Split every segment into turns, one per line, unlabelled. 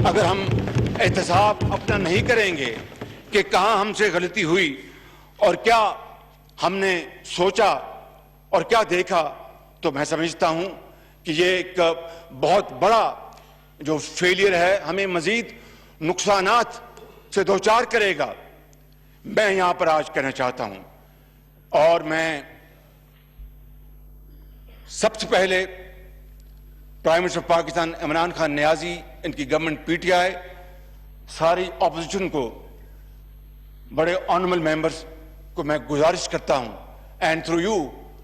اگر ہم احتساب اپنا نہیں کریں گے کہ کہاں ہم سے غلطی ہوئی اور کیا ہم نے سوچا اور کیا دیکھا، تو میں سمجھتا ہوں کہ یہ ایک بہت بڑا جو فیلئر ہے ہمیں مزید نقصانات سے دوچار کرے گا۔ میں یہاں پر آج کہنا چاہتا ہوں، اور میں سب سے پہلے پرائم منسٹر پاکستان عمران خان نیازی، ان کی گورنمنٹ پی ٹی آئی، ساری اپوزیشن کو، بڑے آنریبل ممبرز کو میں گزارش کرتا ہوں، and through you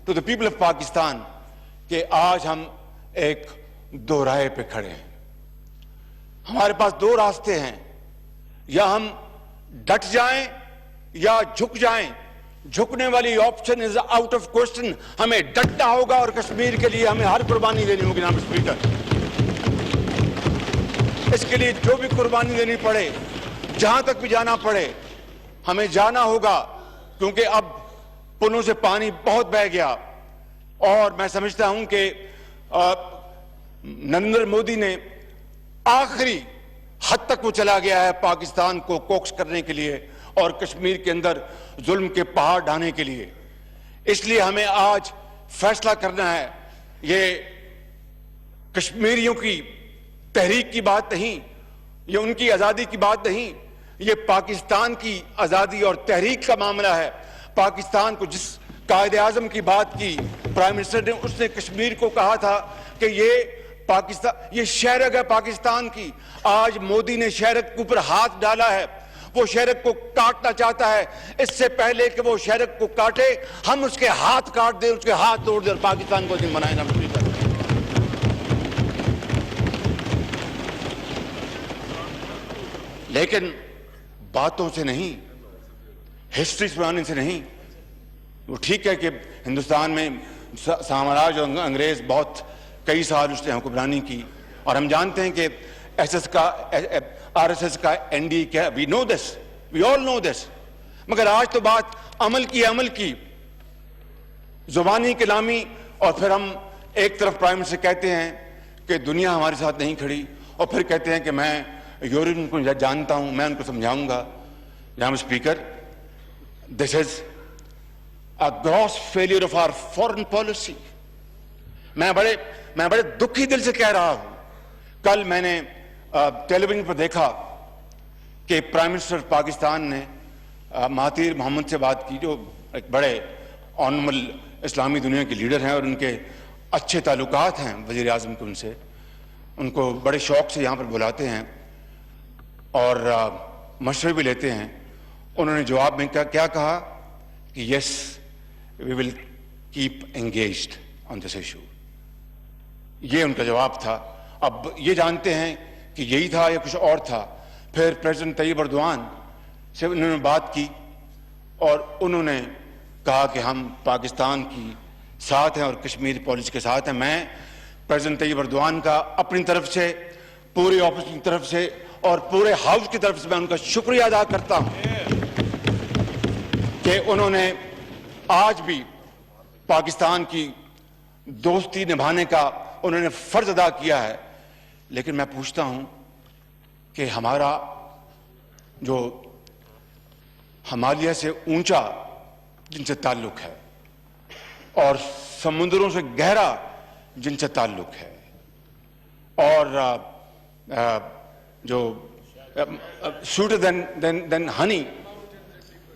to the people of Pakistan, کہ آج ہم ایک دو رائے پہ کھڑے ہیں۔ ہمارے پاس دو راستے ہیں، یا ہم ڈٹ جائیں یا جھک جائیں۔ جھکنے والی option is out of question, ہمیں ڈٹنا ہوگا اور کشمیر کے لیے ہمیں ہر قربانی دینی ہوگی جناب اسپیکر۔ اس کے لیے جو بھی قربانی دینی پڑے، جہاں تک بھی جانا پڑے، ہمیں جانا ہوگا، کیونکہ اب پلوں سے پانی بہت بہہ گیا۔ اور میں سمجھتا ہوں کہ نریندر مودی نے آخری حد تک وہ چلا گیا ہے پاکستان کو کوکس کرنے کے لیے اور کشمیر کے اندر ظلم کے پہاڑ ڈھانے کے لیے۔ اس لیے ہمیں آج فیصلہ کرنا ہے۔ یہ کشمیریوں کی تحریک کی بات نہیں، یہ ان کی آزادی کی بات نہیں، یہ پاکستان کی آزادی اور تحریک کا معاملہ ہے۔ پاکستان کو جس قائد اعظم کی بات کی پرائم منسٹر نے، اس نے کشمیر کو کہا تھا کہ یہ شہرک ہے پاکستان کی۔ آج مودی نے شہرک کے اوپر ہاتھ ڈالا ہے، وہ شہرک کو کاٹنا چاہتا ہے۔ اس سے پہلے کہ وہ شہرک کو کاٹے، ہم اس کے ہاتھ کاٹ دیں، اس کے ہاتھ توڑ دیں اور پاکستان کو دن بنائیں۔ لیکن باتوں سے نہیں، ہسٹری سنانے سے نہیں۔ وہ ٹھیک ہے کہ ہندوستان میں سامراج اور انگریز بہت کئی سال اس نے حکمرانی کی، اور ہم جانتے ہیں کہ آر ایس ایس کا این ڈی کیا، وی نو دس، وی آل نو دس۔ مگر آج تو بات عمل کی زبانی کلامی، اور پھر ہم ایک طرف پرائم منسٹر کہتے ہیں کہ دنیا ہمارے ساتھ نہیں کھڑی، اور پھر کہتے ہیں کہ میں یورین کو جانتا ہوں، میں ان کو سمجھاؤں گا۔ جناب speaker, this is a gross failure of our foreign policy۔ میں بڑے دکھی دل سے کہہ رہا ہوں۔ کل میں نے ٹیلی ویژن پر دیکھا کہ پرائم منسٹر پاکستان نے مہاتیر محمد سے بات کی، جو ایک بڑے آنریبل اسلامی دنیا کے لیڈر ہیں اور ان کے اچھے تعلقات ہیں وزیر اعظم کے ان سے، ان کو بڑے شوق سے یہاں پر بلاتے ہیں اور مشورے بھی لیتے ہیں۔ انہوں نے جواب میں کیا کہا کہ یس we will keep engaged on this issue۔ یہ ان کا جواب تھا۔ اب یہ جانتے ہیں کہ یہی تھا یا کچھ اور تھا۔ پھر پریزیڈنٹ طیب اردوان سے انہوں نے بات کی اور انہوں نے کہا کہ ہم پاکستان کی ساتھ ہیں اور کشمیر پالیسی کے ساتھ ہیں۔ میں پریزیڈنٹ طیب اردوان کا اپنی طرف سے، پوری اپوزیشن کی طرف سے اور پورے ہاؤس کی طرف سے میں ان کا شکریہ ادا کرتا ہوں کہ انہوں نے آج بھی پاکستان کی دوستی نبھانے کا انہوں نے فرض ادا کیا ہے۔ لیکن میں پوچھتا ہوں کہ ہمارا جو ہمالیہ سے اونچا جن سے تعلق ہے اور سمندروں سے گہرا جن سے تعلق ہے، اور جو سویٹر دین ہنی،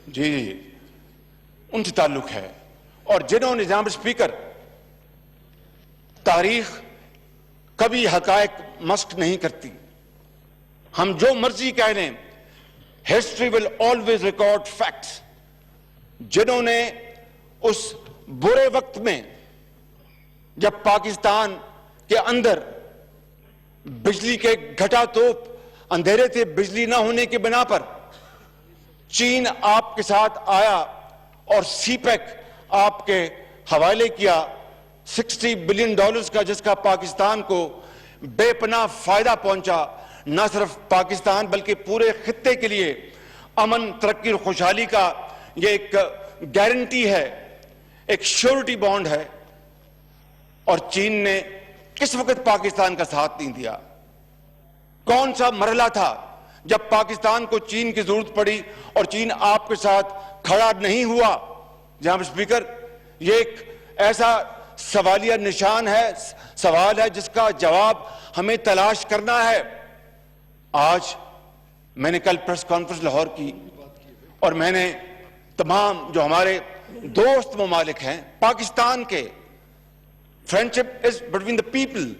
جی ان سے تعلق ہے، اور جنہوں نے جناب اسپیکر تاریخ کبھی حقائق مسخ نہیں کرتی۔ ہم جو مرضی کہہ لیں، history will always record facts. جنہوں نے اس برے وقت میں جب پاکستان کے اندر بجلی کے گھٹا توپ اندھیرے تھے، بجلی نہ ہونے کی بنا پر چین آپ کے ساتھ آیا اور سی پیک آپ کے حوالے کیا $60 بلین کا، جس کا پاکستان کو بے پناہ فائدہ پہنچا، نہ صرف پاکستان بلکہ پورے خطے کے لیے امن، ترقی اور خوشحالی کا یہ ایک گارنٹی ہے، ایک شیورٹی بانڈ ہے۔ اور چین نے کس وقت پاکستان کا ساتھ نہیں دیا؟ کون سا مرحلہ تھا جب پاکستان کو چین کی ضرورت پڑی اور چین آپ کے ساتھ کھڑا نہیں ہوا؟ جناب اسپیکر، یہ ایک ایسا سوالیہ نشان ہے، سوال ہے جس کا جواب ہمیں تلاش کرنا ہے۔ آج میں نے کل پریس کانفرنس لاہور کی اور میں نے تمام جو ہمارے دوست ممالک ہیں پاکستان کے، friendship is between the people,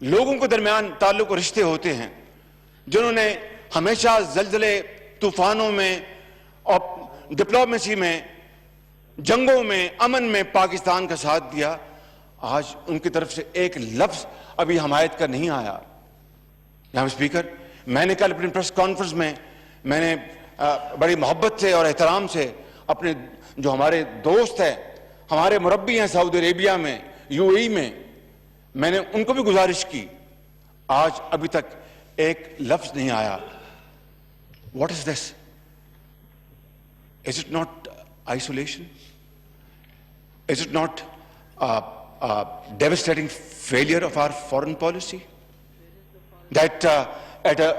لوگوں کے درمیان تعلق و رشتے ہوتے ہیں، جنہوں نے ہمیشہ زلزلے، طوفانوں میں اور ڈپلومیسی میں، جنگوں میں، امن میں پاکستان کا ساتھ دیا، آج ان کی طرف سے ایک لفظ ابھی حمایت کا نہیں آیا۔ جناب اسپیکر، میں نے کل اپنی پریس کانفرنس میں میں نے بڑی محبت سے اور احترام سے اپنے جو ہمارے دوست ہیں، ہمارے مربی ہیں سعودی عربیہ میں، یو اے ای میں نے ان کو بھی گزارش کی، آج ابھی تک ایک لفظ نہیں آیا۔ What is this? Is it not isolation? Is it not a devastating failure of our foreign policy? That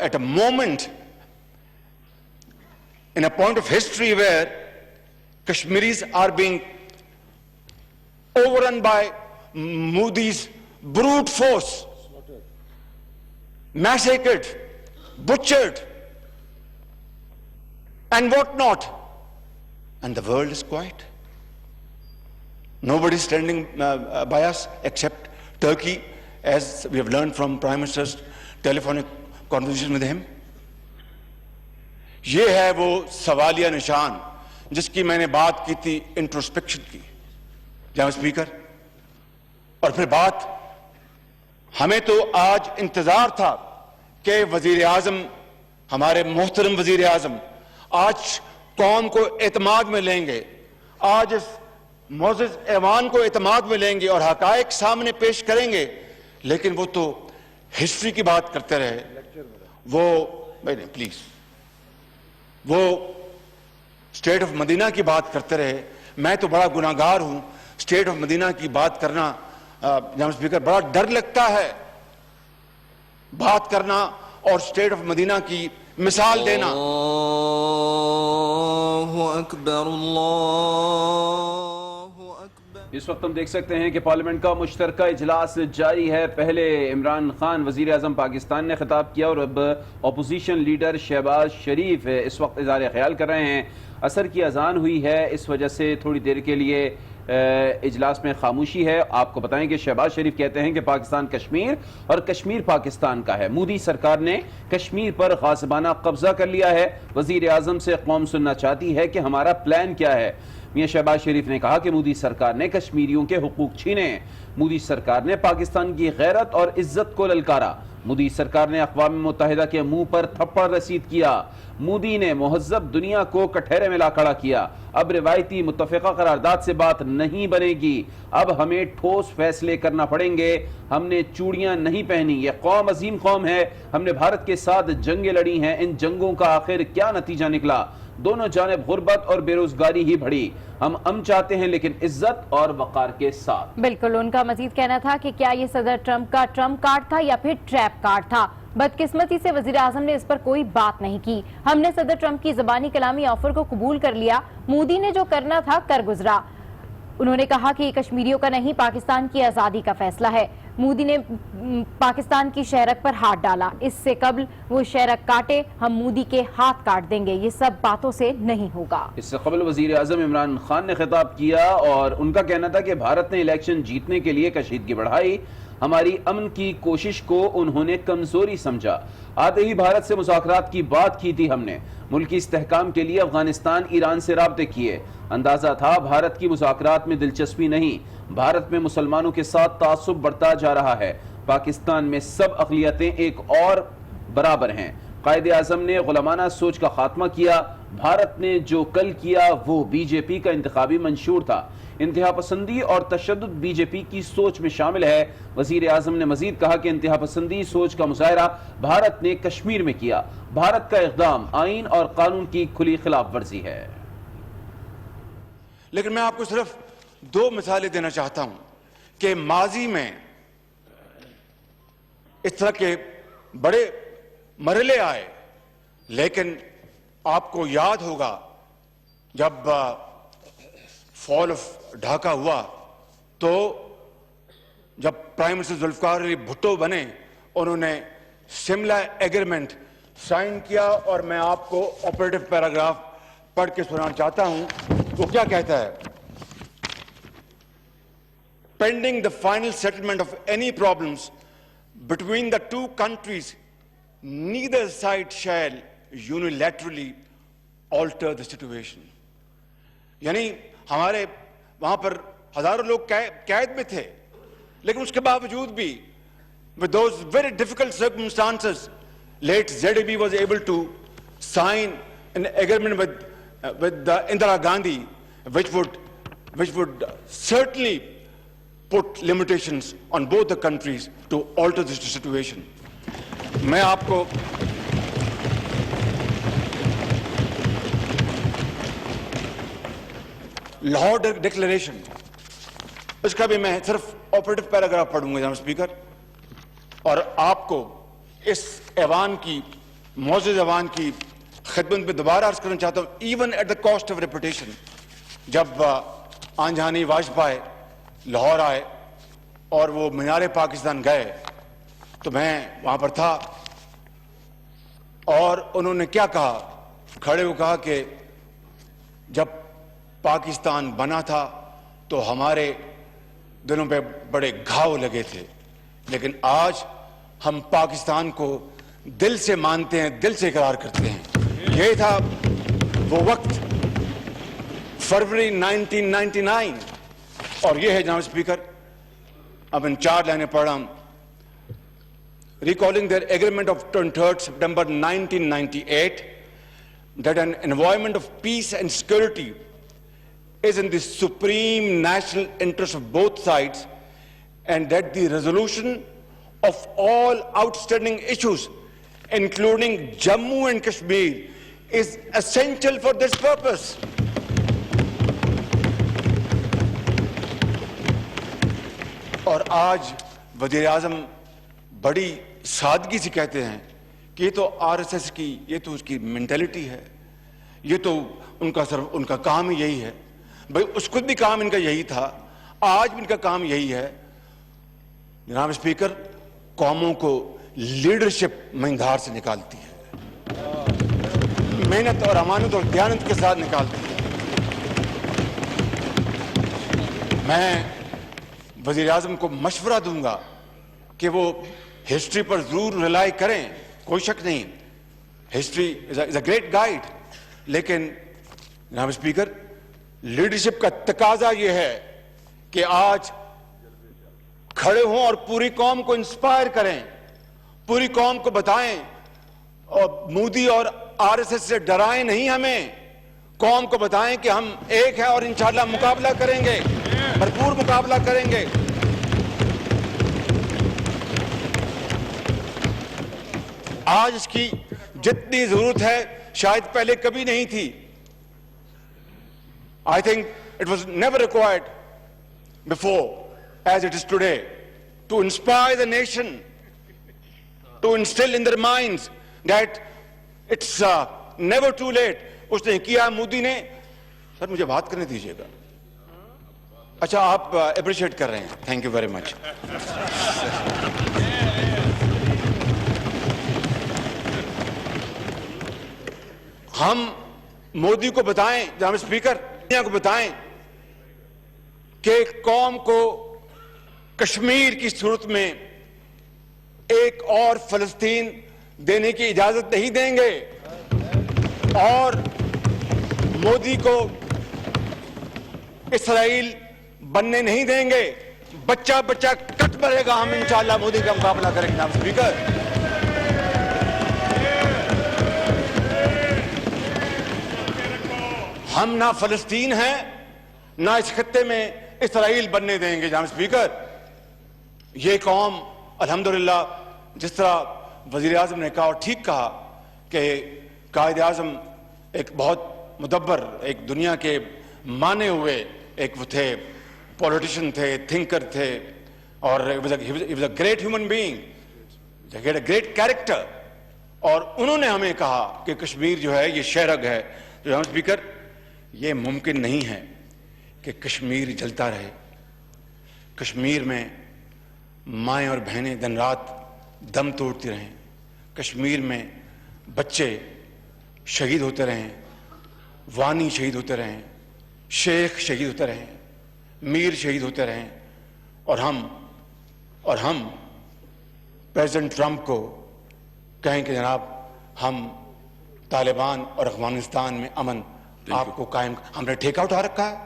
at a moment, in a point of history where Kashmiris are being overrun by Modi's brute force, massacred, butchered, and what not, and the world is quiet. Nobody is standing by us except Turkey, as we have learned from Prime Minister's telephonic conversation with him. یہ ہے وہ سوالیہ نشان جس کی میں نے بات کی تھی انٹروسپیکشن کی، جناب اسپیکر۔ اور پھر بات ہمیں تو آج انتظار تھا کہ وزیر اعظم، ہمارے محترم وزیر اعظم آج قوم کو اعتماد میں لیں گے، آج اس معزز ایوان کو اعتماد میں لیں گے اور حقائق سامنے پیش کریں گے، لیکن وہ تو ہسٹری کی بات کرتے رہے، پلیز وہ اسٹیٹ آف مدینہ کی بات کرتے رہے۔ میں تو بڑا گناہگار ہوں، اسٹیٹ آف مدینہ کی بات کرنا جناب اسپیکر بڑا ڈر لگتا ہے، بات کرنا اور اسٹیٹ آف مدینہ کی مثال دینا۔
اللہ اکبر، اللہ اکبر۔
اس وقت ہم دیکھ سکتے ہیں کہ پارلیمنٹ کا مشترکہ اجلاس جاری ہے۔ پہلے عمران خان وزیر اعظم پاکستان نے خطاب کیا اور اب اپوزیشن لیڈر شہباز شریف اس وقت اظہار خیال کر رہے ہیں۔ عصر کی اذان ہوئی ہے، اس وجہ سے تھوڑی دیر کے لیے اجلاس میں خاموشی ہے۔ آپ کو بتائیں کہ شہباز شریف کہتے ہیں کہ پاکستان کشمیر اور کشمیر پاکستان کا ہے، مودی سرکار نے کشمیر پر غاصبانہ قبضہ کر لیا ہے۔ وزیر اعظم سے قوم سننا چاہتی ہے کہ ہمارا پلان کیا ہے۔ میاں شہباز شریف نے کہا کہ مودی سرکار نے کشمیریوں کے حقوق چھینے، مودی سرکار نے پاکستان کی غیرت اور عزت کو للکارا، مودی سرکار نے اقوام متحدہ کے منہ پر تھپڑ رسید کیا، مودی نے مہذب دنیا کو کٹہرے میں لا کھڑا کیا۔ اب روایتی متفقہ قرارداد سے بات نہیں بنے گی، اب ہمیں ٹھوس فیصلے کرنا پڑیں گے۔ ہم نے چوڑیاں نہیں پہنی، یہ قوم عظیم قوم ہے، ہم نے بھارت کے ساتھ جنگیں لڑی ہیں، ان جنگوں کا آخر کیا نتیجہ نکلا؟ دونوں جانب غربت اور بے روزگاری ہی بڑھی۔ ہم امن چاہتے ہیں لیکن عزت اور وقار کے ساتھ۔
بالکل، ان کا مزید کہنا تھا کہ کیا یہ صدر ٹرمپ کا ٹرمپ کارڈ تھا یا پھر ٹریپ کارڈ تھا؟ بدقسمتی سے وزیر اعظم نے اس پر کوئی بات نہیں کی۔ ہم نے صدر ٹرمپ کی زبانی کلامی آفر کو قبول کر لیا، مودی نے جو کرنا تھا کر گزرا۔ انہوں نے کہا کہ یہ کشمیریوں کا نہیں، پاکستان کی آزادی کا فیصلہ ہے۔ مودی نے پاکستان کی شہرک پر ہاتھ ڈالا، اس سے قبل وہ شہرک کاٹے، ہم مودی کے ہاتھ کاٹ دیں گے، یہ سب باتوں سے نہیں ہوگا۔
اس سے قبل وزیر اعظم عمران خان نے خطاب کیا اور ان کا کہنا تھا کہ بھارت نے الیکشن جیتنے کے لیے کشیدگی بڑھائی، ہماری امن کی کوشش کو انہوں نے کمزوری سمجھا۔ آتے ہی بھارت سے مذاکرات کی بات کی تھی ہم نے، ملکی استحکام کے لیے افغانستان ایران سے رابطے کیے، اندازہ تھا بھارت کی مذاکرات میں دلچسپی نہیں، بھارت میں مسلمانوں کے ساتھ تعصب بڑھتا جا رہا ہے، پاکستان میں سب اقلیتیں ایک اور برابر ہیں۔ قائد اعظم نے غلامانہ سوچ کا خاتمہ کیا، بھارت نے جو کل کیا وہ بی جے پی کا انتخابی منشور تھا، انتہا پسندی اور تشدد بی جے پی کی سوچ میں شامل ہے۔ وزیر اعظم نے مزید کہا کہ انتہا پسندی سوچ کا مظاہرہ بھارت نے کشمیر میں کیا، بھارت کا اقدام آئین اور قانون کی کھلی خلاف ورزی ہے۔
لیکن میں آپ کو صرف دو مثالیں دینا چاہتا ہوں کہ ماضی میں اس طرح کے بڑے مرحلے آئے, لیکن آپ کو یاد ہوگا جب فال آف ڈھاکہ ہوا تو جب پرائم منسٹر ذوالفقار علی بھٹو بنے, انہوں نے شملہ ایگریمنٹ سائن کیا, اور میں آپ کو آپریٹو پیراگراف پڑھ کے سنانا چاہتا ہوں. وہ کیا کہتا ہے؟ Pending the final settlement of any problems between the two countries, neither side shall unilaterally alter the situation. یعنی ہمارے وہاں پر ہزاروں لوگ قید میں تھے, لیکن اس کے باوجود بھی with those very difficult circumstances, late ZAB was able to sign an agreement with Indira Gandhi, which would certainly put limitations on both the countries to alter this situation. میں آپ کو لاہور ڈکلیریشن, اس کا بھی میں صرف آپریٹو پیراگراف پڑھوں گا جناب speaker, اور آپ کو اس ایوان کی, معزز ایوان کی خدمت میں دوبارہ عرض کرنا چاہتا ہوں, even at the cost of reputation. جب آنجہانی واجپئی لاہور آئے اور وہ مینار پاکستان گئے تو میں وہاں پر تھا, اور انہوں نے کیا کہا, کھڑے ہو کہا کہ جب پاکستان بنا تھا تو ہمارے دلوں پہ بڑے گھاؤ لگے تھے, لیکن آج ہم پاکستان کو دل سے مانتے ہیں, دل سے اقرار کرتے ہیں. یہ تھا وہ وقت, فروری 1999. اور یہ ہے جناب اسپیکر, اب ان 4 لائنیں پڑھ رہا ہوں. Recalling their agreement of 23rd September 1998 that an environment of peace and security is in the supreme national interest of both sides, and that the resolution of all outstanding issues, including Jammu and Kashmir, is essential for this purpose. اور آج وزیر اعظم بڑی سادگی سے کہتے ہیں کہ یہ تو آر ایس ایس کی, یہ تو اس کی مینٹلٹی ہے, یہ تو ان کا کام ہی یہی ہے. بھائی اس خود بھی کام ان کا یہی تھا, آج بھی ان کا کام یہی ہے. جناب اسپیکر, قوموں کو لیڈرشپ مہندار سے نکالتی ہے, محنت اور امانت اور دیانت کے ساتھ نکالتی ہے. میں وزیر اعظم کو مشورہ دوں گا کہ وہ ہسٹری پر ضرور ریلائی کریں, کوئی شک نہیں, history is a great guide, لیکن جناب اسپیکر لیڈرشپ کا تقاضا یہ ہے کہ آج کھڑے ہوں اور پوری قوم کو انسپائر کریں, پوری قوم کو بتائیں, اور مودی اور آر ایس ایس سے ڈرائیں نہیں ہمیں, قوم کو بتائیں کہ ہم ایک ہیں اور انشاءاللہ مقابلہ کریں گے, بھرپور مقابلہ کریں گے. آج اس کی جتنی ضرورت ہے شاید پہلے کبھی نہیں تھی. I think it was never required before as it is today to inspire the nation, to instill in their minds that it's never too late. اس نے کیا مودی نے. سر مجھے بات کرنے دیجیے گا. اچھا آپ اپریشیٹ کر رہے ہیں, تھینک یو ویری مچ. ہم مودی کو بتائیں, جناب اسپیکر, دنیا کو بتائیں کہ قوم کو کشمیر کی صورت میں ایک اور فلسطین دینے کی اجازت نہیں دیں گے, اور مودی کو اسرائیل بننے نہیں دیں گے. بچہ بچہ کٹ مرے گا, ہم انشاءاللہ مودی کا مقابلہ کریں گے. جناب اسپیکر, ہم نہ فلسطین ہیں نہ اس خطے میں اسرائیل بننے دیں گے. جناب اسپیکر, یہ قوم الحمدللہ جس طرح وزیر اعظم نے کہا اور ٹھیک کہا کہ قائد اعظم ایک بہت مدبر, ایک دنیا کے مانے ہوئے ایک وہ تھے, پولیٹیشین تھے, تھنکر تھے, اور he was a great human being. they get a great character. اور انہوں نے ہمیں کہا کہ کشمیر جو ہے یہ شہرگ ہے. تو جناب اسپیکر یہ ممکن نہیں ہے کہ کشمیر جلتا رہے. کشمیر میں مائیں اور بہنیں دن رات دم توڑتی رہیں. کشمیر میں بچے شہید ہوتے رہیں, وانی شہید ہوتے رہیں, شیخ شہید ہوتے رہیں, میر شہید ہوتے رہیں. اور ہم پریزیڈنٹ ٹرمپ کو کہیں کہ جناب ہم طالبان اور افغانستان میں امن آپ کو قائم, ہم نے ٹھیکہ اٹھا رکھا ہے.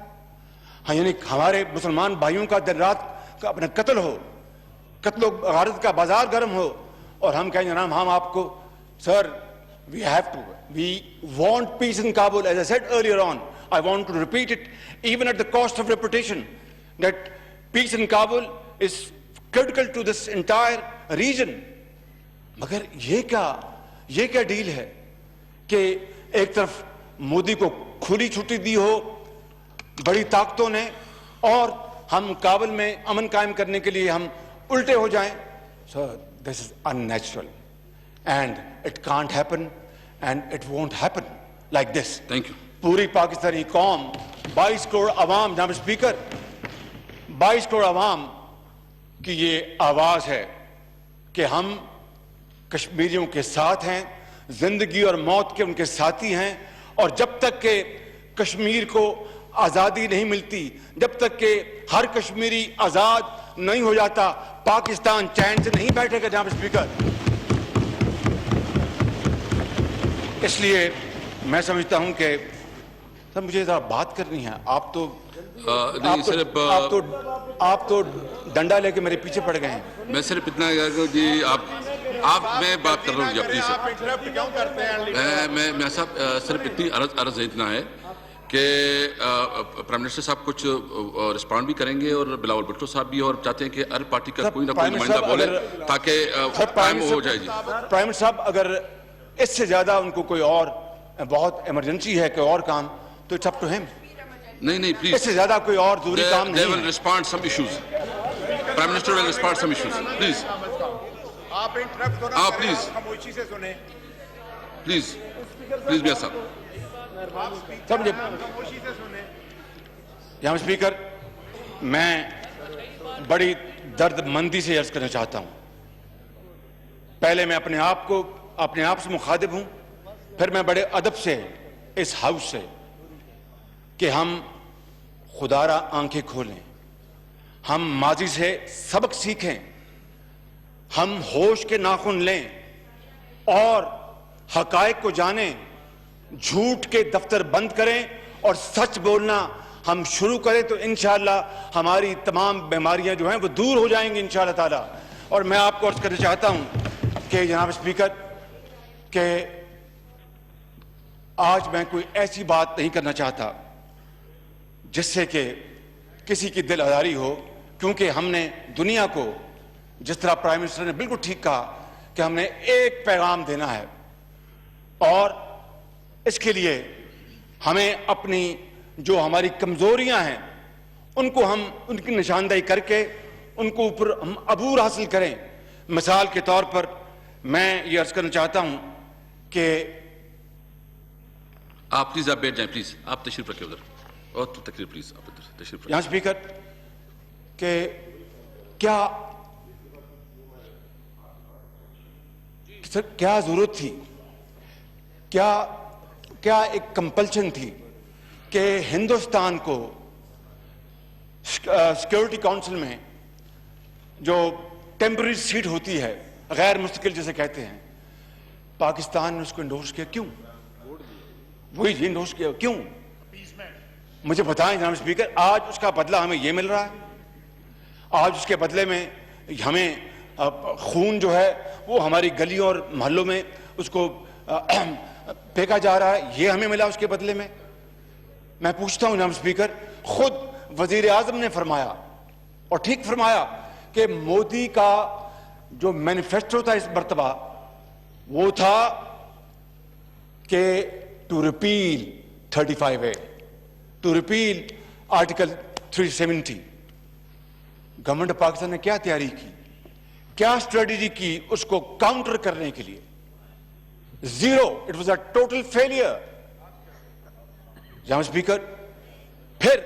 ہاں یعنی ہمارے مسلمان بھائیوں کا دن رات کا اپنا قتل ہو, قتل و غارت کا بازار گرم ہو, اور ہم کہیں جناب ہم آپ کو سر we want peace in Kabul. As I said earlier on, I want to repeat it even at the cost of reputation, that peace in Kabul is critical to this entire region. مگر یہ کیا deal ہے کہ ایک طرف مودی کو کھلی چھٹی دی ہو بڑی طاقتوں نے, اور ہم کابل میں امن قائم کرنے کے لیے ہم الٹے ہو جائیں. Sir this is unnatural and it can't happen and it won't happen like this.
Thank you.
پوری پاکستانی قوم 22 کروڑ عوام, جناب اسپیکر 22 کروڑ عوام کی یہ آواز ہے کہ ہم کشمیریوں کے ساتھ ہیں, زندگی اور موت کے ان کے ساتھی ہیں. اور جب تک کہ کشمیر کو آزادی نہیں ملتی, جب تک کہ ہر کشمیری آزاد نہیں ہو جاتا, پاکستان چین سے نہیں بیٹھے گا جناب اسپیکر. اس لیے میں سمجھتا ہوں کہ سر مجھے ذرا بات کرنی ہے. آپ تو ڈنڈا لے کے میرے پیچھے پڑ گئے ہیں.
میں صرف اتنا جی آپ میں بات کر رہا ہوں جی اپنی سے. میں صاحب صرف اتنی عرض اتنا ہے کہ پرائم منسٹر صاحب کچھ رسپونڈ بھی کریں گے, اور بلاول بھٹو صاحب بھی, اور چاہتے ہیں کہ ہر پارٹی کا کوئی نہ کوئی نمائندہ بولے تاکہ ٹائم ہو جائے. جی
پرائم منسٹر صاحب اگر اس سے زیادہ ان کو کوئی اور بہت ایمرجنسی ہے کوئی اور کام, تو اٹس اپ ٹو ہم.
نہیں پلیز,
اس سے زیادہ کوئی اور ضروری کام نہیں ہے.
They will respond some issues. Prime Minister will respond some issues. Please.
آپ انٹرپٹ کرو,
پلیز
خاموشی سے سنیں.
پلیز میاں صاحب
سمجھے, خاموشی سے سنیں. جناب اسپیکر میں بڑی درد مندی سے عرض کرنا چاہتا ہوں. پہلے میں اپنے آپ سے مخاطب ہوں, پھر میں بڑے ادب سے اس ہاؤس سے کہ ہم خدا را آنکھیں کھولیں, ہم ماضی سے سبق سیکھیں, ہم ہوش کے ناخن لیں اور حقائق کو جانیں, جھوٹ کے دفتر بند کریں اور سچ بولنا ہم شروع کریں, تو انشاءاللہ ہماری تمام بیماریاں جو ہیں وہ دور ہو جائیں گی انشاءاللہ تعالیٰ. اور میں آپ کو عرض کرنا چاہتا ہوں کہ جناب اسپیکر کہ آج میں کوئی ایسی بات نہیں کرنا چاہتا جس سے کہ کسی کی دل آزاری ہو, کیونکہ ہم نے دنیا کو, جس طرح پرائم منسٹر نے بالکل ٹھیک کہا, کہ ہم نے ایک پیغام دینا ہے, اور اس کے لیے ہمیں اپنی جو ہماری کمزوریاں ہیں ان کو ہم ان کی نشاندہی کر کے ان کو اوپر ہم عبور حاصل کریں. مثال کے طور پر میں یہ عرض کرنا چاہتا ہوں کہ
آپ پلیز آپ بیٹھ جائیں, پلیز آپ تشریف رکھیں ادھر, اور تقریر پلیز آپ ادھر تشریف رکھیں.
یہاں اسپیکر کہ کیا ضرورت تھی, کیا ایک کمپلشن تھی کہ ہندوستان کو سیکیورٹی کونسل میں جو ٹیمپرری سیٹ ہوتی ہے, غیر مستقل جسے کہتے ہیں, پاکستان نے اس کو انڈورس کیا؟ کیوں وہی انڈورس کیا, کیوں؟ مجھے بتائیں جناب اسپیکر. آج اس کا بدلہ ہمیں یہ مل رہا ہے, آج اس کے بدلے میں ہمیں خون جو ہے وہ ہماری گلیوں اور محلوں میں اس کو پھینکا جا رہا ہے, یہ ہمیں ملا اس کے بدلے میں. میں پوچھتا ہوں جناب اسپیکر, خود وزیر اعظم نے فرمایا, اور ٹھیک فرمایا, کہ مودی کا جو مینیفیسٹو تھا اس مرتبہ وہ تھا کہ to repeal 35A, to repeal article 370. Government of Pakistan نے کیا تیاری کی؟ کیا اسٹریٹجی کی اس کو کاؤنٹر کرنے کے لیے؟ Zero. It was a total failure. جناب اسپیکر، پھر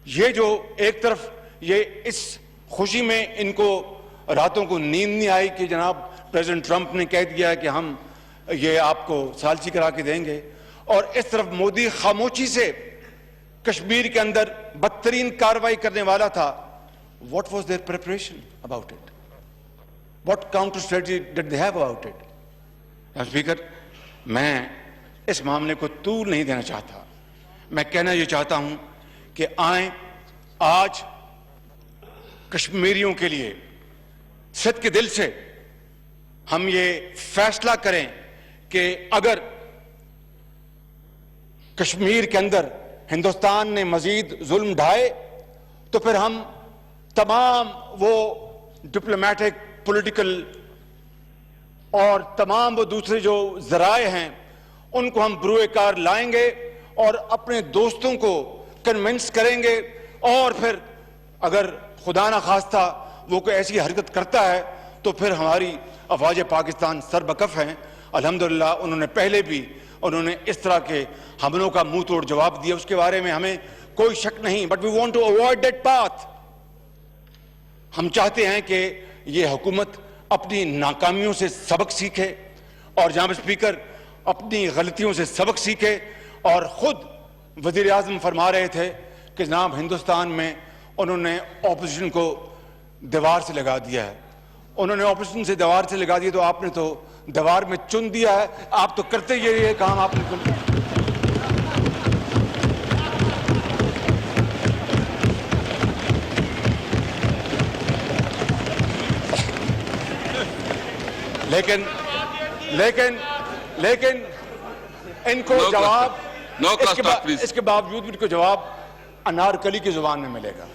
یہ جو ایک طرف یہ اس خوشی میں ان کو راتوں کو نیند نہیں آئی کہ جناب پریزیڈنٹ ٹرمپ نے کہہ دیا کہ ہم یہ آپ کو ثالثی کرا کے دیں گے، اور اس طرف مودی خاموشی سے کشمیر کے اندر بدترین کارروائی کرنے والا تھا. What was their preparation about it? What counter strategy did they have about it? Speaker, میں اس معاملے کو طول نہیں دینا چاہتا. میں کہنا یہ چاہتا ہوں کہ آئیں آج کشمیریوں کے لیے صدق کے دل سے ہم یہ فیصلہ کریں کہ اگر کشمیر کے اندر ہندوستان نے مزید ظلم ڈھائے تو پھر ہم تمام وہ ڈپلومیٹک، پولیٹیکل اور تمام وہ دوسرے جو ذرائع ہیں ان کو ہم بروئے کار لائیں گے اور اپنے دوستوں کو کنونس کریں گے، اور پھر اگر خدا نخواستہ وہ کوئی ایسی حرکت کرتا ہے تو پھر ہماری افواج پاکستان سربکف ہیں. الحمدللہ انہوں نے پہلے بھی اس طرح کے حملوں کا منہ توڑ جواب دیا، اس کے بارے میں ہمیں کوئی شک نہیں. But we want to avoid that path. ہم چاہتے ہیں کہ یہ حکومت اپنی ناکامیوں سے سبق سیکھے، اور جناب اسپیکر اپنی غلطیوں سے سبق سیکھے. اور خود وزیر اعظم فرما رہے تھے کہ جناب ہندوستان میں انہوں نے اپوزیشن کو دیوار سے لگا دیا ہے. انہوں نے اپوزیشن سے دیوار سے لگا دیا تو آپ نے تو دیوار میں چن دیا ہے. آپ تو کرتے یہ کام آپ نے لیکن ان کو جواب اس کے باوجود ان کو جواب انارکلی کی زبان میں ملے گا.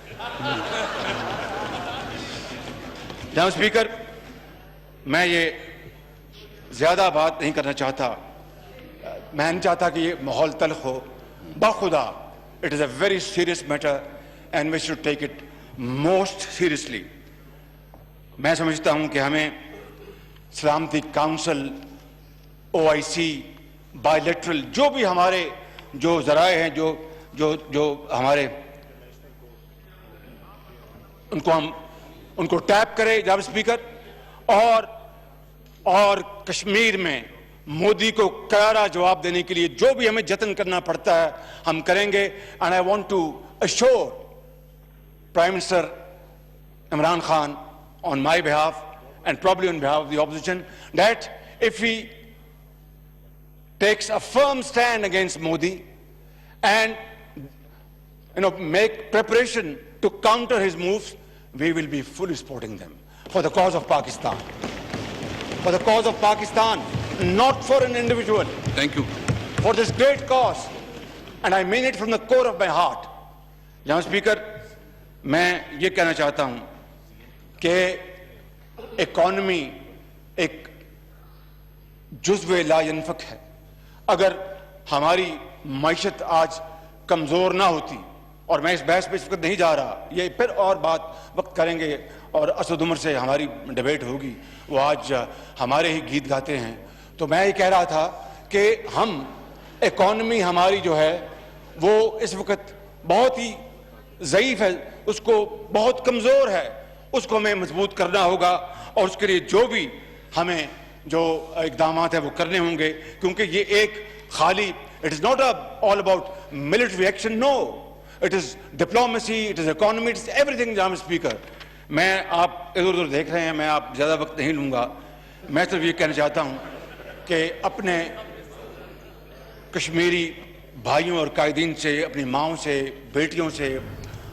جناب اسپیکر، میں یہ زیادہ بات نہیں کرنا چاہتا. میں نہیں چاہتا کہ یہ ماحول تلخ ہو. بخدا it is a very serious matter and we should take it most seriously. میں سمجھتا ہوں کہ ہمیں سلامتی کاؤنسل، OIC، بائی لیٹرل جو بھی ہمارے جو ذرائع ہیں جو ہمارے ان کو ٹیپ کرے جناب اسپیکر، اور کشمیر میں مودی کو کرارا جواب دینے کے لیے جو بھی ہمیں جتن کرنا پڑتا ہے ہم کریں گے. And I want to assure prime minister Imran Khan on my behalf and probably on behalf of the opposition that if he takes a firm stand against Modi and make preparation to counter his moves, we will be fully supporting them for the cause of Pakistan. For the cause of Pakistan, not for an individual.
Thank you.
For this great cause. And I mean it from the core of my heart. جناب speaker, میں یہ کہنا چاہتا ہوں کہ economy ایک جزو لا ینفک ہے. اگر ہماری معیشت آج کمزور نہ ہوتی، اور میں اس بحث پہ اس وقت نہیں جا رہا، یہ پھر اور بات وقت کریں گے اور اسد عمر سے ہماری ڈیبیٹ ہوگی، وہ آج ہمارے ہی گیت گاتے ہیں. تو میں یہ کہہ رہا تھا کہ ہم اکانومی ہماری جو ہے وہ اس وقت بہت ہی ضعیف ہے، اس کو بہت کمزور ہے، اس کو ہمیں مضبوط کرنا ہوگا، اور اس کے لیے جو بھی ہمیں جو اقدامات ہیں وہ کرنے ہوں گے. کیونکہ یہ ایک خالی it is not all about military action, no, it is diplomacy, it is economy, it is everything. جناب اسپیکر، میں آپ ادھر ادھر دیکھ رہے ہیں، میں آپ زیادہ وقت نہیں لوں گا. میں صرف یہ کہنا چاہتا ہوں کہ اپنے کشمیری بھائیوں اور قائدین سے، اپنی ماؤں سے، بیٹیوں سے،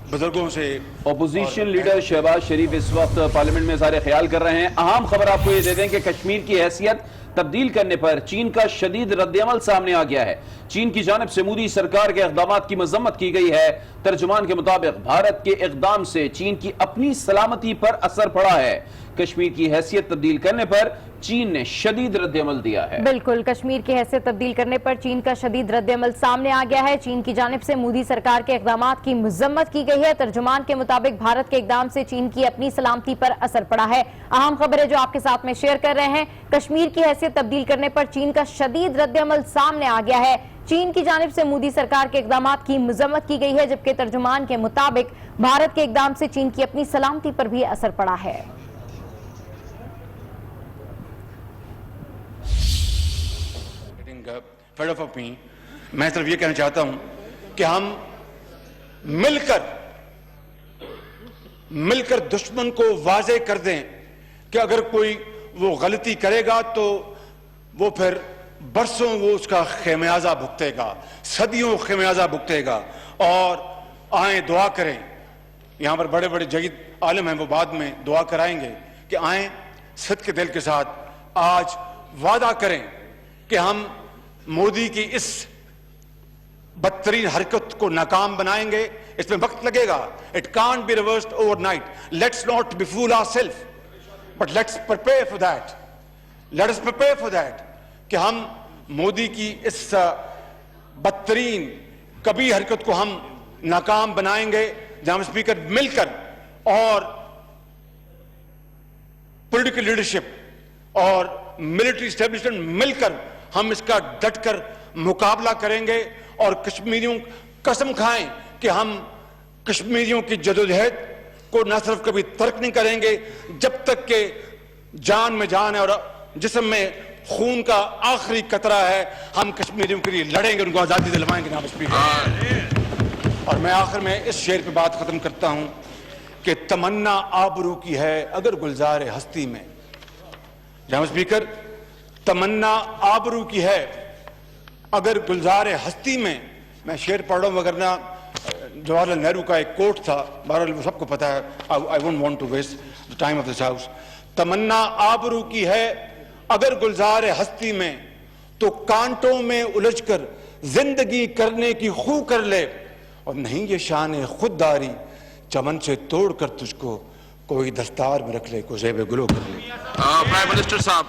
بزرگوں سے.
اپوزیشن لیڈر شہباز شریف اس وقت پارلیمنٹ میں اظہار خیال کر رہے ہیں. اہم خبر آپ کو یہ دے دیں کہ کشمیر کی حیثیت تبدیل کرنے پر چین کا شدید رد عمل سامنے آ گیا ہے. چین کی جانب سے مودی سرکار کے اقدامات کی مذمت کی گئی ہے. ترجمان کے مطابق بھارت کے اقدام سے چین کی اپنی سلامتی پر اثر پڑا ہے. کشمیر کی حیثیت تبدیل کرنے پر چین نے شدید رد عمل دیا ہے۔
بالکل، کشمیر کی حیثیت تبدیل کرنے پر چین کا شدید رد عمل سامنے آ گیا ہے۔ چین کی جانب سے مودی سرکار کے اقدامات کی مذمت کی گئی ہے۔ ترجمان کے مطابق بھارت کے اقدام سے چین کی اپنی سلامتی پر اثر پڑا ہے۔ اہم خبر ہے جو آپ کے ساتھ میں شیئر کر رہے ہیں، کشمیر کی حیثیت تبدیل کرنے پر چین کا شدید رد عمل سامنے آ گیا ہے۔ چین کی جانب سے مودی سرکار کے اقدامات کی مذمت کی گئی ہے، جبکہ ترجمان کے مطابق بھارت کے اقدام سے چین کی اپنی سلامتی پر بھی اثر پڑا ہے۔
میں صرف یہ کہنا چاہتا ہوں کہ ہم مل کر دشمن کو واضح کر دیں کہ اگر کوئی وہ غلطی کرے گا تو وہ پھر برسوں وہ اس کا خمیازہ بھگتے گا، صدیوں خمیازہ بھگتے گا۔ اور آئیں دعا کریں، یہاں پر بڑے بڑے جدید عالم ہیں، وہ بعد میں دعا کرائیں گے کہ آئیں صدق کے دل کے ساتھ آج وعدہ کریں کہ ہم مودی کی اس بدترین حرکت کو ناکام بنائیں گے۔ اس میں وقت لگے گا، it can't be reversed overnight. Let's not befool ourselves, but let's prepare for that. Let us prepare for that کہ ہم مودی کی اس بدترین کبھی حرکت کو ہم ناکام بنائیں گے۔ جناب اسپیکر، مل کر اور پولیٹیکل لیڈرشپ اور ملٹری اسٹیبلشمنٹ مل کر ہم اس کا ڈٹ کر مقابلہ کریں گے، اور کشمیریوں قسم کھائیں کہ ہم کشمیریوں کی جدوجہد کو نہ صرف کبھی ترک نہیں کریں گے، جب تک کہ جان میں جان ہے اور جسم میں خون کا آخری قطرہ ہے، ہم کشمیریوں کے لیے لڑیں گے، ان کو آزادی دلوائیں گے۔ جناب اسپیکر، اور میں آخر میں اس شعر پہ بات ختم کرتا ہوں کہ تمنا آبرو کی ہے اگر گلزار ہستی میں۔ جناب اسپیکر، تمنا آبرو کی ہے اگر گلزار ہستی میں شعر پڑھ رہا ہوں، وگرنہ جواہر لال نہرو کا ایک کوٹ تھا، بہرحال وہ سب کو پتا ہے، I won't want to waste the time of this house۔ تمنا آبرو کی ہے اگر گلزار ہستی میں، تو کانٹوں میں الجھ کر زندگی کرنے کی خو کر لے، اور نہیں یہ شان خودداری چمن سے توڑ کر تجھ کو کوئی دستار میں رکھ لے، کو زیب گلو کر لے۔
پرائم منسٹر صاحب